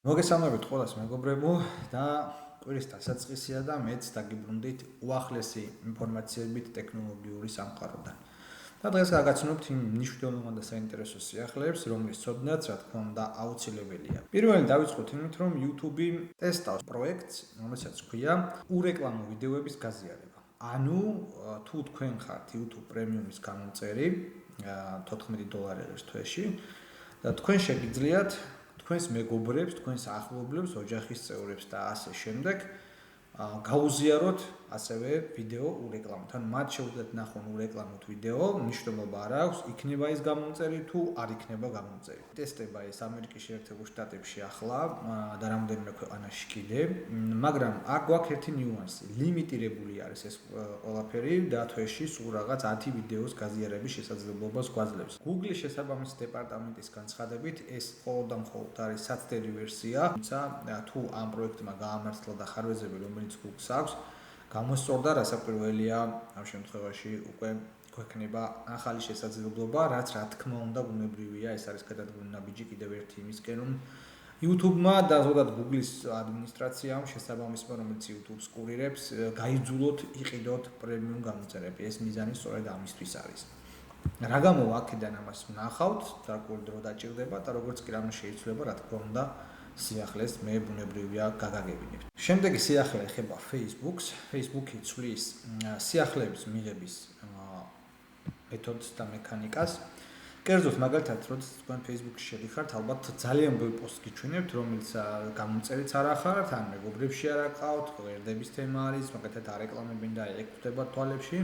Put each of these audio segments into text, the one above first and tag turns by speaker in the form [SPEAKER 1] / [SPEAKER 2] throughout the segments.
[SPEAKER 1] მოგესალმებით ყველას მეგობრებო და კვირის დასაწყისია და მეც დაგიბრუნდით უახლესი ინფორმაციებით ტექნოლოგიური სამყაროდან. და დღეს გაგაცნობთ იმ მნიშვნელოვან და საინტერესო სიახლეებს, რომლის ცოდნაც, რა თქმა უნდა, აუცილებელია. პირველი დავიწყოთ იმით, რომ YouTube ტესტავს პროექტს, რომელსაც ჰქვია ურეკლამო ვიდეოების გაზიარება. ანუ თუ თქვენ ხართ YouTube პრემიუმის გამომწერი $14 თვეში და თქვენ შეგიძლიათ თქვენს მეგობრებს, თქვენს ახლობლებს, ოჯახის წევრებს და ასე შემდეგ გაუზიაროთ ასევე ვიდეო ურეკლამოთ. ან მათ შეუძლიათ ნახონ ურეკლამოთ ვიდეო, მნიშვნელობა არ აქვს, იქნება ის გამომწერი თუ არ იქნება გამომწერი. ტესტება ეს ამერიკის შეერთებულ შტატებში ახლა და რამდენიმე ქვეყანაში კიდე, მაგრამ აქ გვაქვს ერთი ნიუანსი. ლიმიტირებული არის ეს ყველაფერი და თვეში სულ რაღაც 10 ვიდეოს გაზიარების შესაძლებლობას გვაძლევს. Google-ის შესაბამისი დეპარტამენტის განცხადებით ეს მხოლოდ და მხოლოდ არის საცდელი ვერსია, თუმცა თუ ამ პროექტმა გაამართლა და ხარვეზები, რომელიც Google-ს აქვს, გამოსწორდა, რასაკვირველია, ამ შემთხვევაში უკვე გვექნება ახალი შესაძლებლობა, რაც რა თქმა უნდა ბუნებრივია, ეს არის გადადგმული ნაბიჯი კიდევ ერთი იმისკენ, რომ YouTube-მა და ზოგადად Google-ის ადმინისტრაციამ შესაბამისმა, რომელიც YouTube-ს კურირებს, გაიძულოთ იყიდოთ პრემიუმ გამომწერები. ეს მიზანი სწორედ ამისთვის არის. რა გამოვა აქედან ამას ვნახავთ, საკუთარ დრო დაჭირდება და როგორც კი რამე შეიძლება, რა თქმა უნდა, სიახლეს მე ბუნებრივია გაგაგებინებთ. შემდეგი სიახლე ეხება Facebook-ს. Facebook-ი ცვლის სიახლეების მიღების მეთოდს და მექანიკას. კერძოდ მაგალითად, როდესაც თქვენ Facebook-ში შედიხართ, ალბათ ძალიან ბევრი პოსტს გიჩვენებთ, რომელიც გამომწერიც არ ახართ, ან მეგობრებში არ აყავთ, ღერდების თემა არის, მაგალითად არეკლამებენ და ეკუთვდება თვალებში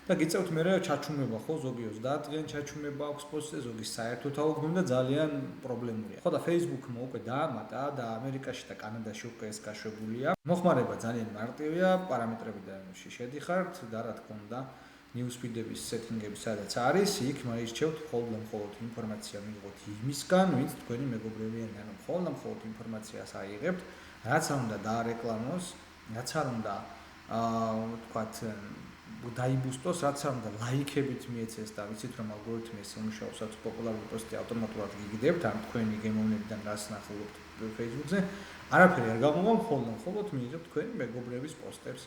[SPEAKER 1] და გიწევთ მე ჩაჩუმება, ხო, ზოგი 30 დღიან ჩაჩუმება აქვს პოსტზე, ზოგი საერთოდ აუგმენ და ძალიან პრობლემურია. ხო და Facebook-მა უკვე დაამატა და ამერიკაში და კანადაში უკვე ეს გაშვებულია. მოხმარება ძალიან მარტივია, პარამეტრებიდან შედიხართ და რა თქმა უნდა newsfeed-ების სეტინგები სადაც არის, იქ მოირჩევთ მხოლოდ ინფორმაცია მიიღოთ იმისგან, ვინც თქვენი მეგობრებიანი, ანუ მხოლოდ ინფორმაციას აიღებთ, რაც არ უნდა დაარეკლამოს, რაც არ უნდა ვთქვათ დაიბუსტოს, რაც არ უნდა ლაიქებით მიეცეს და ვიცით რომ ალგორითმი ეს უმუშაობს, რაც პოპულარული პოსტი ავტომატურად გიგდებთ, ან თქვენი გემოვნებიდან რას ნახულობთ Facebook-ზე, არაფერი არ გამოვა, მხოლოდ მიიღებთ თქვენი მეგობრების პოსტებს,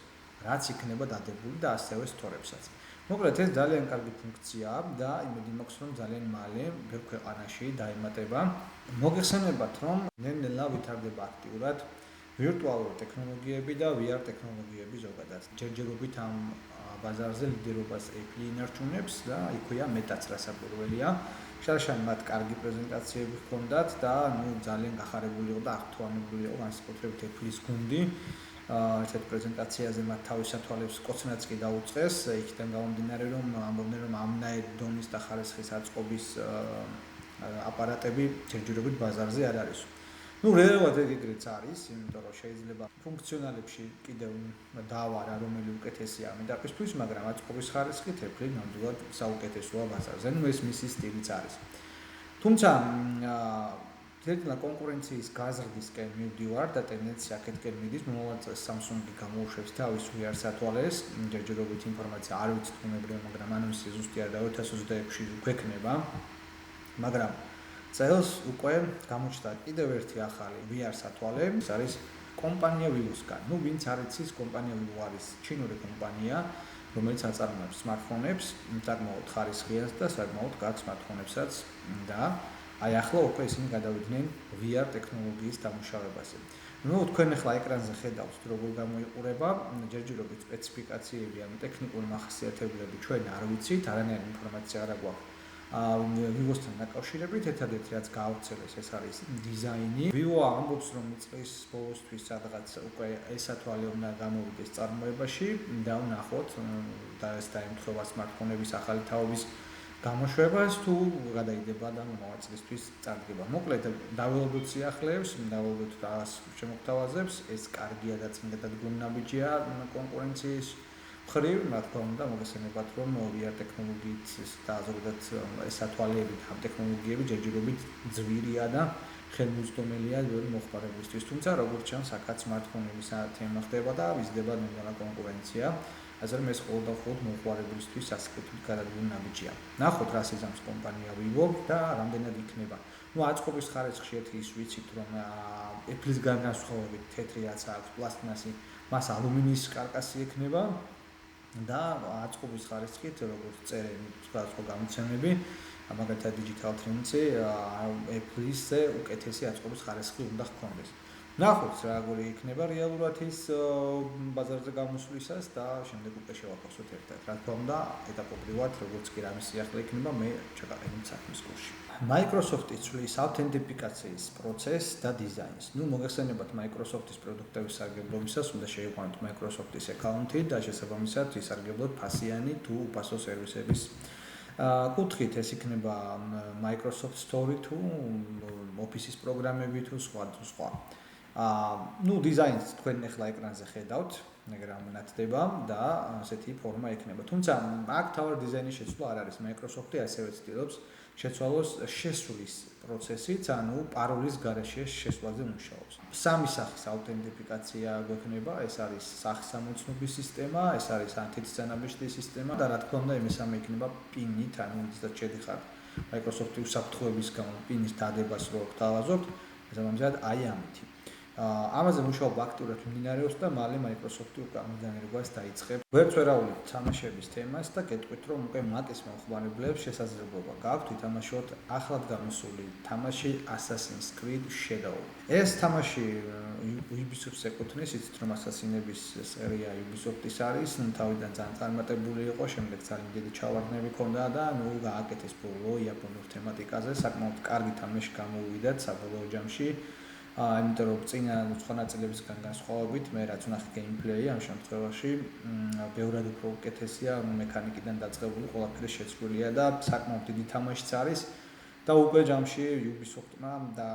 [SPEAKER 1] რაც იქნება დადებული და ასევე სტორებსაც. მოკლედ ეს ძალიან კარგი ფუნქციაა და იმედი მაქვს რომ ძალიან მალე ბევრ ქვეყანაში დაემატება. მოგეხსენებათ რომ ნელ-ნელა ვითარდება აქტიურად ვირტუალური ტექნოლოგიები და VR ტექნოლოგიები ზოგადად. ჯერჯერობით ამ ბაზარზე ლიდერობას Apple ინარჩუნებს და იქვეა Meta-ც რასაკვირველია. შარშან მათ კარგი პრეზენტაციები ჰქონდათ და ძალიან გახარებული იყო და აღთვალებული იყო განსაკუთრებით Apple-ის გუნდი. ერთ პრეზენტაციაზე მათ თავის სათვალებს კოცნაც კი დაუწყეს, იქიდან გამომდინარე რომ ამბობდნენ რომ ამნაირ დონის და ხარისხის აწყობის აპარატები ჯერჯერობით ბაზარზე არ არის. რეალურად ეგრეც არის, იმიტომ რომ შეიძლება ფუნქციონალებში კიდევ დავარა რომელი უკეთესია ამ ეტაპისთვის, მაგრამ აწყობის ხარისხით Apple ნამდვილად საუკეთესოა ბაზარზე. ეს მისი სტილიც არის. თუმცა ერთმა კონკურენციის გაზრდისკენ მივდივარ და ტენდენცია აქეთკენ მიდის, მომავალ წელს Samsung-ი გამოუშვებს თავის VR სათვალეს, ჯერჯერობით ინფორმაცია არ ვიცით ბუნებრივია, მაგრამ ანონსი ზუსტია და 2026-ში გვექნება. მაგრამ წელს უკვე გამოჩნდა კიდევ ერთი ახალი VR სათვალე, ეს არის კომპანია Vivo-სგან. ვინც არ იცის, კომპანია Vivo არის ჩინური კომპანია, რომელიც აწარმოებს smartphone-ებს, საკმაოდ ხარისხიან და საკმაოდ კარგ smartphone-ებსაც და აი ახლა უკვე ისინი გადავიდნენ VR ტექნოლოგიის დამუშავებაზე. თქვენ ახლა ეკრანზე ხედავთ როგორ გამოიყურება, ჯერჯერობით სპეციფიკაციები, ანუ ტექნიკური მახასიათებლები ჩვენ არ ვიცით, არანაირი ინფორმაცია არ გვაქვს. Vivo-სთან დაკავშირებით ერთადერთი რაც გაავრცელეს ეს არის დიზაინი. Vivo ამბობს რომ წლის ბოლოსთვის სადღაც უკვე ეს სათვალე უნდა გამოვიდეს წარმოებაში და ვნახოთ და ეს დაემთხვევა smartphone-ების ახალი თაობის გამოშვებას თუ გადაიდება და მომავალ წლისთვის წარდგება. მოკლედ დაველოდოთ სიახლეებს, დაველოდოთ რას შემოგთავაზებს, ეს კარგია და წინ გადადგმული ნაბიჯია კონკურენციის მხრივ, რა თქმა უნდა, მოგესალმებათ რომ VR ტექნოლოგიით და ზოგადად ეს სათვალეები და ტექნოლოგიები ჯერჯერობით ძვირია და ხელმისაწვდომელია ბევრი მოხმარებლისთვის. თუმცა როგორც ჩანს, აქაც smartphone-ების თემა ხდება და ვიზრდება ნორმალა კონკურენცია. ასე რომ ეს ყოველდღიურად მოხმარებლისთვის სასწრაფოდ გადადგმული ნაბიჯია. ნახოთ რას იზამს კომპანია Vivo და რამდენად იქნება ნუ აწყობის ხარისხში ერთი ის ვიცით რომ Apple-ისგან განსხვავებით თეთრიაც აქვს პლასტმასი, მას ალუმინის კარკასი ექნება და აწყობის ხარისხით როგორც წერენ სხვადასხვა გამოცემები, მაგალითად Digital Trends-ზე Apple-ისზე უკეთესი აწყობის ხარისხი უნდა ჰქონდეს. ნახოთ როგორი იქნება რეალურად ის ბაზარზე გამოსვლისას და შემდეგ უკვე შევაფასოთ ერთად. რა თქმა უნდა, ეტაპობრივად როგორც კი რამის სიახლე იქნება, მე ჩაკაყენებ საქმის კურსში. Microsoft-ი ცვლის ავთენტიფიკაციის პროცესს და დიზაინს. ნუ მოგეხსენებათ Microsoft-ის პროდუქტების სარგებლობისას უნდა შეიყვანოთ Microsoft-ის აკაუნთი და შესაბამისად ისარგებლოთ ფასიანი თუ უფასო სერვისების კუთხით ეს იქნება Microsoft Store თუ Office-ის პროგრამები თუ სხვა. ნუ დიზაინს თქვენ ახლა ეკრანზე ხედავთ, მაგრამ ნათდება და ასეთი ფორმა ექნება. თუმცა აქ თავად დიზაინის შეცვლა არ არის. Microsoft-ი ასევე ცდილობს შეცვალოს შესვლის პროცესიც, ანუ პაროლის გარეშე შესვლაზე მუშაობს. სამი სახის ავთენტიფიკაცია გვექნება, ეს არის სახსამოცნობის სისტემა, ეს არის ანტიცანაბეჭდი სისტემა და რა თქმა უნდა, მესამე იქნება პინით, ანუ ვისაც შედიხართ Microsoft-ის უსაფრთხოების გამო პინის დადებას რო გთავაზობთ, შესაბამისად აი ამით. ამაზე მუშაობა აქტიურად მიმდინარეობს და მალე Microsoft-ი უკვე ამოდანერგვას დაიწყებს. ვერც ვერაულებთ თამაშების თემას და გეტყვით, რომ უკვე Mac-ის მომხმარებლებს შესაძლებლობა გააქვთ ითამაშოთ ახლად გამოსული თამაში Assassin's Creed Shadow. ეს თამაში Ubisoft-ს ეკუთვნის, იცით რომ Assassin-ების სერია Ubisoft-ის არის, თავიდან ძალიან წარმატებული იყო, შემდეგ ძალიან დიდი ჩავარდნები ჰქონდა და ნუ გააკეთეს ბოლო იაპონურ თემატიკაზე, საკმაოდ კარგი თამაში გამოუვიდათ საბოლოო ჯამში. იმიტომ რომ წინა სხვა ნაწილებისგან განსხვავებით, მე რაც ვნახე გეიმპლეი ამ შემთხვევაში, ბევრად უფრო უკეთესია, მექანიკიდან დაწყებული, ყველაფერი შეცვლილია და საკმაოდ დიდი თამაშიც არის. და უკვე ჯამში Ubisoft-მა და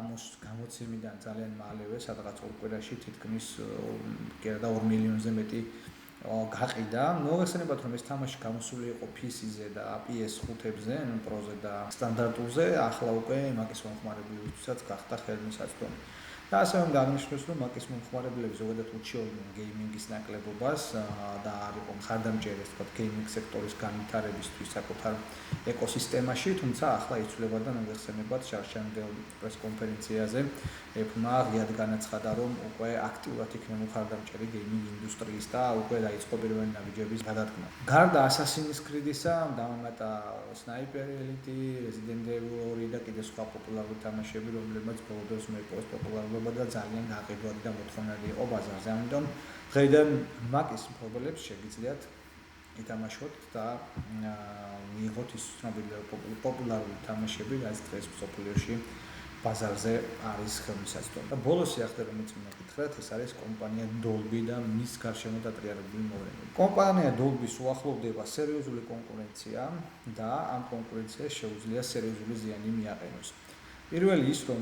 [SPEAKER 1] გამოცემიდან ძალიან მალევე, სადღაც ორ კვირაში თითქმის კიდე და 2 მილიონზე მეტი გაყიდა. მოგეხსენებათ რომ ეს თამაში გამოსული იყო PC-ზე და PS5-ებზე, ანუ Pro-ზე და სტანდარტულზე, ახლა უკვე Mac-ის მომხმარებლებისთვისაც გახდა ხელმისაწვდომი. და ასევე გაგნიშნოს რომ Mac-ის მომხმარებლები ზოგადად უჩიოდნენ გეიმინგის ნაკლებობას და არ იყო მხარდამჭერი ეს თქვა გეიმინგ სექტორის განვითარებისთვის საკუთარ ეკოსისტემაში, თუმცა ახლა იცვლება და მოგეხსენებათ შარშანდელ პრეს-კონფერენციაზე Apple-მა ღიად განაცხადა რომ უკვე აქტიურად იქნება მხარდამჭერი გეიმინგ ინდუსტრიის და უკვე დაიწყო პირველი ნაბიჯების გადადგმა. გარდა Assassin's Creed-ისა, დავამატა Sniper Elite, Resident Evil 2 და კიდე სხვა პოპულარული თამაშები, რომლებიც ბოლო დროს მოიპოვეს პოპულარობა და ძალიან გაყიდვადი და მოთხოვნადი იყო ბაზარზე. ამიტომ დღეიდან Mac-ის მფლობელებს შეგიძლიათ ითამაშოთ და მიიღოთ ის ცნობილი პოპულარული თამაშები, რაც დღეს მსოფლიოში ბაზარზე არის ხელმისაწვდომი. და ბოლოს სიახლე რომ მოგკითხეთ, ეს არის კომპანია Dolby და მის გარშემო დატრიალებული მოვლენები. კომპანია Dolby-ს უახლოვდება სერიოზული კონკურენცია და ამ კონკურენციას შეუძლია სერიოზული ზიანი მიაყენოს. პირველი ის რომ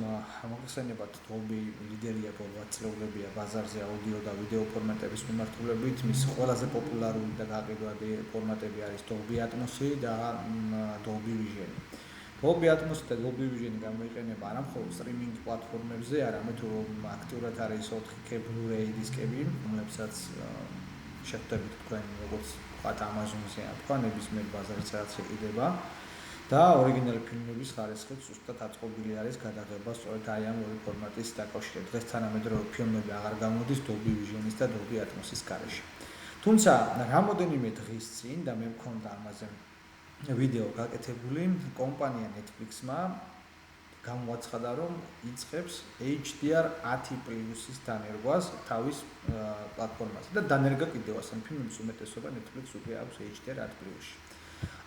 [SPEAKER 1] მოგხსენებათ Dolby ლიდერია ბოლო 10 წლებია ბაზარზე აუდიო და ვიდეო ფორმატების მიმართულებით, მის ყველაზე პოპულარული და გაყიდვადი ფორმატები არის Dolby Atmos-ი და Dolby Vision. Dolby Atmos და Dolby Vision გამოიყენება არა მხოლოდ სტრიმინგ პლატფორმებზე, არამედ აქტიურად არის 4K Blu-ray დისკები, რომლებსაც შეხვდებით თქვენ როგორც ვთქვათ Amazon-ზე, თქვა ნებისმიერ ბაზარზე რაც იყიდება. და ორიგინალი ფილმების ხარისხით ზუსტად აწყობილი არის გადაღება სწორედ აი ამ ორი ფორმატის დაკავშირებით. დღეს თანამედროვე ფილმები აღარ გამოდის Dolby Vision-ის და Dolby Atmos-ის გარეშე. თუმცა რამოდენიმე დღის წინ და მე მქონდა ამაზე ვიდეო გაკეთებული, კომპანია Netflix-მა გამოაცხადა, რომ იწყებს HDR10+-ის დანერგვას თავის პლატფორმაზე და დანერგა კიდევ ასეთი ფილმების უმეტესობა Netflix უკვე აქვს HDR10+-ში.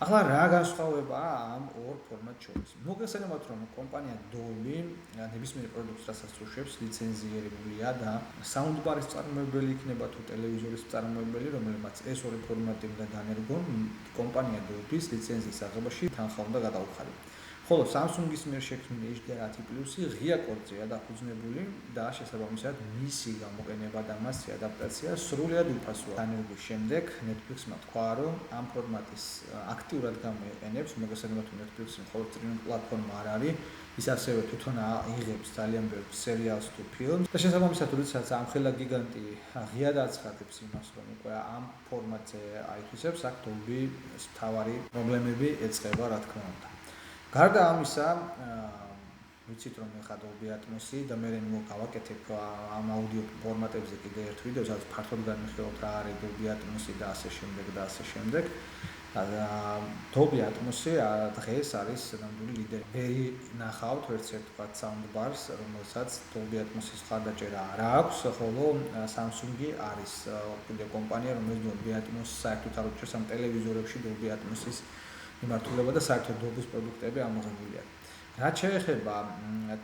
[SPEAKER 1] ახლა რა განსხვავებაა ამ ორ ფორმატს შორის? მოგეხსენებათ რომ კომპანია Dolby ნებისმიერ პროდუქტს რასაც უშვებს ლიცენზირებულია და საუნდბარის წარმოებელი იქნება თუ ტელევიზორის წარმოებელი, რომელმაც ეს ორი ფორმატი უნდა დანერგონ, კომპანია Dolby-ს ლიცენზიის აღებაში თანხა უნდა გადაუხადოს. ხოლო Samsung-ის მიერ შექმნილი HDR10+-ი ღია კორწია დაფუძნებული და შესაბამისად მისი გამოყენება და მასი ადაპტაცია სრულად უფასოა. დანერგვის შემდეგ Netflix-მა თქვა, რომ ამ ფორმატის აქტიურად გამოიყენებს, მოგეხსენებათ რომ Netflix-ი მხოლოდ სტრიმინგ პლატფორმა არ არის, ის ასევე თვითონ იღებს ძალიან ბევრ სერიალს თუ ფილმს და შესაბამისად როდესაც ამხელა გიგანტი ღიად აცხადებს იმას, რომ უკვე ამ ფორმატზე აითვისებს, აქ Dolby-ს მთავარი პრობლემები ეწყება, რა თქმა უნდა. გარდა ამისა, ვიცით რომ ეხლა Dolby Atmos-ი და მე გავაკეთებ ამ აუდიო ფორმატებზე კიდე ერთ ვიდეოს, სადაც ფართოდ განვიხილავთ რა არის Dolby Atmos-ი და ასე შემდეგ. Dolby Atmos-ი დღეს არის ნამდვილი ლიდერი. ვერი ნახავთ ვერცერთ ვთქვათ soundbars, რომელსაც Dolby Atmos-ის მხარდაჭერა არ აქვს, ხოლო Samsung-ი არის კიდე კომპანია, რომელიც Dolby Atmos-ს საერთოდ არ უჭერს ამ ტელევიზორებში Dolby Atmos-ის მიმართულება და საერთოდ Dolby-ის პროდუქტები ამოღებული აქვს. რაც შეეხება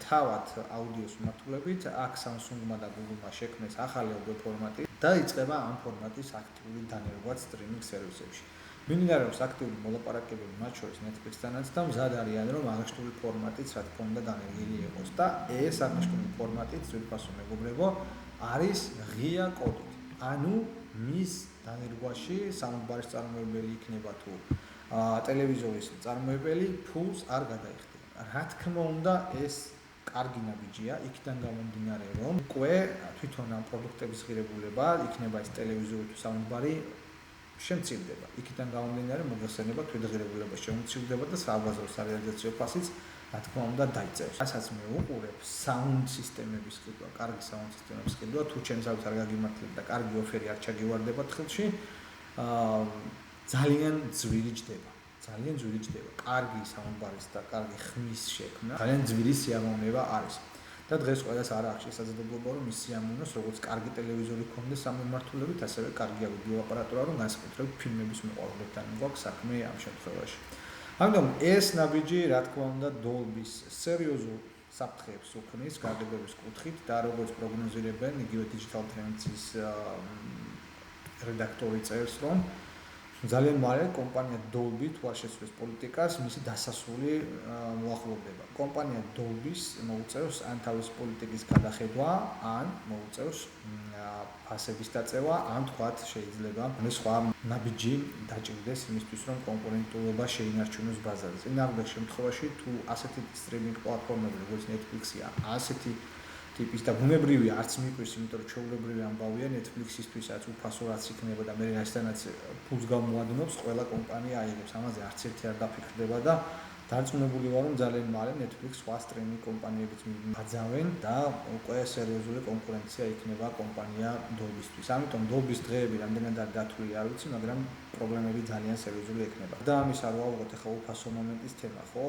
[SPEAKER 1] თავად აუდიოს მიმართულებით, აქ Samsung-მა და Google-მა შექმნეს ახალი აუდიო ფორმატი და იწყება ამ ფორმატის აქტიური დანერგვაც სტრიმინგ სერვისებში. მინიმალურს აქტიური მოლაპარაკებები მათ შორის Netflix-თანაც და მზად არიან რომ აღნიშნული ფორმატიც რა თქმა უნდა განერგილი იყოს და ეს აღნიშნული ფორმატიც ძვირფასო მეგობრებო არის ღია კოდით. ანუ მის დანერგვაში საუნდბარის წარმოებელი იქნება თუ ტელევიზორის წარმოებელი ფულს არ გადაიხდება. რა თქმა უნდა ეს კარგი ნაბიჯია, იქიდან გამომდინარე რომ უკვე თვითონ ამ პროდუქტების ღირებულება იქნება ეს ტელევიზორი თუ საუნდბარი შემცირდება. იქიდან გამომდინარე მოგხსენება თვითღირებულება შემცირდება და საბაზრო სარეალიზაციო ფასიც რა თქმა უნდა დაიწევს. რასაც მე უყურებ საუნდ სისტემების ყიდვა, კარგი საუნდ სისტემების ყიდვა, თუ ჩემს ავს არ გაგიმართლებ და კარგი ოფერი არ ჩაგივარდება თხილში, ძალიან ძვირი ჯდება. კარგი საუნდბარის და კარგი ხმის შექმნა ძალიან ძვირი სიამოვნება არის. და დღეს ყველას არ აქვს შესაძლებლობა რომ ის სიამოვნოს როგორც კარგი ტელევიზორი ქონდეს ამ მიმართულებით, ასევე კარგი აუდიო აპარატურა, რომ განსაკუთრებით ფილმების მოყვარულებთან გვაქვს საქმე ამ შემთხვევაში. ამიტომ ეს ნაბიჯი რა თქმა უნდა Dolby-ის სერიოზულ საფრთხეებს უქმნის გარდაბების კუთხით და როგორც პროგნოზირებენ იგივე Digital Trends-ის რედაქტორი წერს რომ ძალიან მალე კომპანია Dolby თუ არ შეცვლის პოლიტიკას, მისი დასასრული მოახლოვდება. კომპანია Dolby-ს მოუწევს ან თავის პოლიტიკის გადახედვა, ან მოუწევს ფასების დაწევა, ან თქვათ შეიძლება სხვა ნაბიჯი დაჭირდეს იმისთვის, რომ კონკურენტულობა შეინარჩუნოს ბაზარზე. წინააღმდეგ შემთხვევაში თუ ასეთი სტრიმინგ პლატფორმები როგორც Netflix-ია, ასეთი ტიპის და ბუნებრივია არც მიყვირს, იმიტომ რომ ჩვეულებრივი ამბავია Netflix-ისთვისაც უფასო რაც იქნება და მე რაისთანაც ფულს გამოადნობს, ყველა კომპანია აიღებს ამაზე არც ერთი არ დაფიქრდება და დარწმუნებული ვარ რომ ძალიან მალე Netflix სხვა სტრიმინგ კომპანიებიც მიაძავენ და უკვე სერიოზული კონკურენცია იქნება კომპანია Dolby-ისთვის. ამიტომ Dolby-ის დღეები რამდენად არ დათვლილი არ ვიცი, მაგრამ პრობლემები ძალიან სერიოზული ექნება. და ამის არ ვავღოთ ახლა უფასო მომენტის თემა, ხო?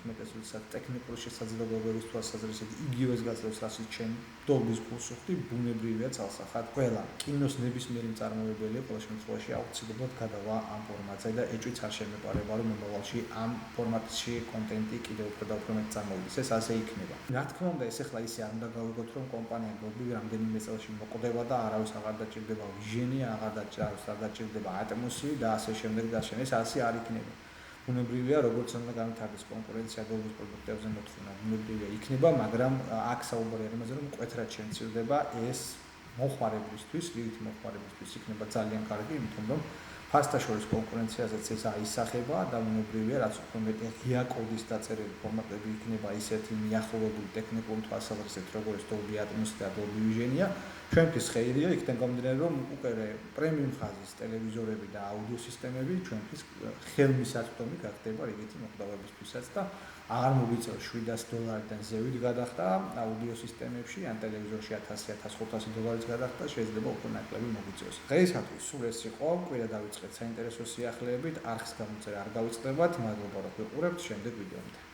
[SPEAKER 1] უმეტეს როდესაც ტექნიკური შესაძლებლობების თვალსაზრისით იგივეს გაძლევს, რასაც ჩვენ Dolby-ის ფულს ვხდი, ბუნებრივია ცალსახად ყველა კინოს ნებისმიერი მწარმოებელი ყველა შემთხვევაში აუცილებლად გადავა ამ ფორმატზე და ეჭვიც არ შემეპარება რომ მომავალში ამ ფორმატში კონტენტი კიდევ უფრო და უფრო მეტ წარმოვიდეს. ეს ასე იქნება. რა თქმა უნდა, ეს ახლა ისე არ უნდა გავიგოთ, რომ კომპანია Dolby რამდენიმე წელში მოკვდება და არავის აღარ დაჭირდება Vision-ი, აღარ დაჭირდება Atmos-ი და ასე შემდეგ და ასე. ეს ასე არ იქნება. ბუნებრივია, როგორც უნდა განვითარდეს კონკურენცია Dolby-ის პროდუქტებზე მოთხოვნა, ბუნებრივია იქნება, მაგრამ აქ საუბარი არის იმაზე, რომ მკვეთრად შემცირდება ეს მოხმარებლისთვის, რიგით მოხმარებლისთვის იქნება ძალიან კარგი, იმიტომ რომ ფასთა შორის კონკურენციაზეც ეს აისახება და ბუნებრივია, რაც უფრო მეტი ღია კოდის დაწერილი ფორმატები იქნება ისეთი მიახლოვებული ტექნიკური თვალსაზრისით, როგორც Dolby Atmos და Dolby Vision-ია, ჩვენთვის ხეირია, იქიდან გამომდინარე, რომ უკვე პრემიუმ ხაზის ტელევიზორები და აუდიო სისტემები ჩვენთვის ხელმისაწვდომი გახდება რიგითი მოხდავებისთვისაც და აღარ მოგვიწევს $700-დან ზევით გადახდა აუდიო სისტემებში, ან ტელევიზორში $1000-1500 გადახდა, შეიძლება უფრო ნაკლები მოგვიწევს. დღეისათვის სულ ეს იყო, კვირა დავიწყეთ საინტერესო სიახლეებით, არხის გამოწერა არ გავიწყდებათ, მადლობა რომ გვიყურებთ, შემდეგ ვიდეომდე.